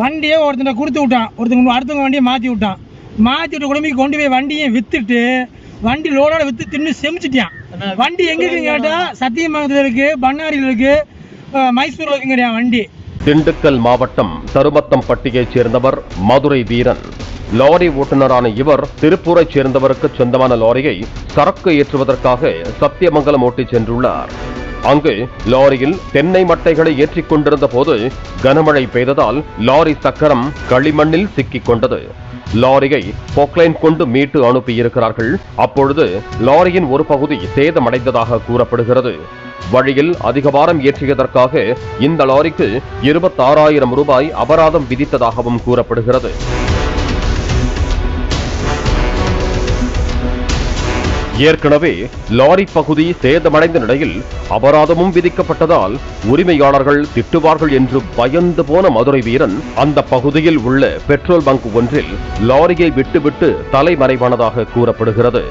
வண்டியை ஒருத்தனை கொடுத்து விட்டான், அடுத்தவங்க வண்டியை மாற்றி விட்டு குடும்பிக்கு கொண்டு போய் வண்டியை விற்றுட்டு வண்டி லோடோட விற்று தின்னு செமிச்சிட்டான். வண்டி எங்கே இருக்குன்னு கேட்டால் சத்தியமங்கலத்தில் இருக்குது, பண்ணாரியில் இருக்குது, மைசூரில் இருக்குங்கிறியா வண்டி. திண்டுக்கல் மாவட்டம் தருமத்தம்பட்டியைச் சேர்ந்தவர் மதுரை வீரன். லாரி ஓட்டுநரான இவர் திருப்பூரைச் சேர்ந்தவருக்கு சொந்தமான லாரியை சரக்கு ஏற்றுவதற்காக சத்தியமங்கலம் ஓட்டிச் சென்றுள்ளார். அங்கு லாரியில் தென்னை மட்டைகளை ஏற்றிக் கொண்டிருந்த போது கனமழை பெய்ததால் லாரி சக்கரம் களிமண்ணில் சிக்கிக் கொண்டது. லாரியை பொக்லைன் கொண்டு மீட்டு அனுப்பியிருக்கிறார்கள். அப்பொழுது லாரியின் ஒரு பகுதி சேதமடைந்ததாக கூறப்படுகிறது. வழியில் அதிக பாரம் ஏற்றியதற்காக இந்த லாரிக்கு 26,000 ரூபாய் அபராதம் விதித்ததாகவும் கூறப்படுகிறது. ஏற்கனவே லாரி பகுதி சேதமடைந்த நிலையில் அபராதமும் விதிக்கப்பட்டதால் உரிமையாளர்கள் திட்டுவார்கள் என்று பயந்து போன மதுரை வீரன் அந்த பகுதியில் உள்ள பெட்ரோல் பங்க் ஒன்றில் லாரியை விட்டுவிட்டு தலைமறைவானதாக கூறப்படுகிறது.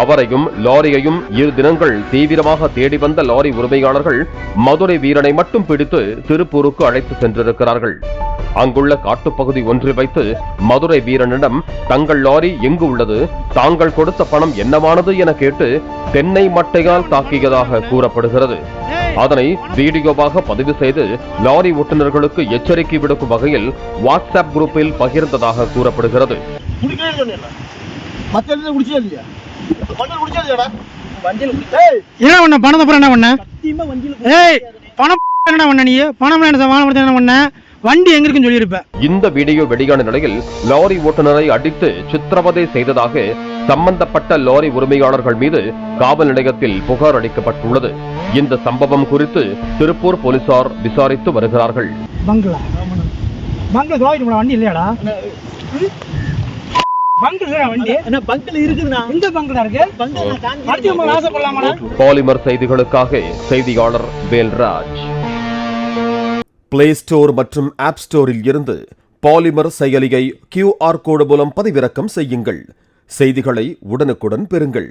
அவரையும் லாரியையும் 2 தினங்கள் தீவிரமாக தேடி வந்த லாரி உரிமையாளர்கள் மதுரை வீரனை மட்டும் பிடித்து திருப்பூருக்கு அழைத்து சென்றிருக்கிறார்கள். அங்குள்ள காட்டுப்பகுதி ஒன்றில் வைத்து மதுரை வீரனிடம் தங்கள் லாரி எங்கு உள்ளது, தாங்கள் கொடுத்த பணம் என்னவானது என கேட்டு தென்னை மட்டையால் தாக்கியதாக கூறப்படுகிறது. அதனை வீடியோவாக பதிவு செய்து லாரி ஓட்டுநர்களுக்கு எச்சரிக்கை விடுக்கும் வகையில் வாட்ஸ்அப் குரூப்பில் பகிர்ந்ததாக கூறப்படுகிறது. வண்டி எங்க இருக்குன்னு சொல்லியிருப்ப. இந்த வீடியோ வெளியான நிலையில் லாரி ஓட்டுநரை அடித்து சித்திரவதை செய்ததாக சம்பந்தப்பட்ட லாரி உரிமையாளர்கள் மீது காவல் நிலையத்தில் புகார் அளிக்கப்பட்டுள்ளது. இந்த சம்பவம் குறித்து திருப்பூர் போலீசார் விசாரித்து வருகிறார்கள். வண்டி இல்லையாடா? பாலிமர் செய்திகளுக்காக செய்தியாளர் வேல்ராஜ். பிளே ஸ்டோர் மற்றும் ஆப் ஸ்டோரில் இருந்து பாலிமர் செயலியை QR கோடு மூலம் பதிவிறக்கம் செய்யுங்கள். செய்திகளை உடனுக்குடன் பெறுங்கள்.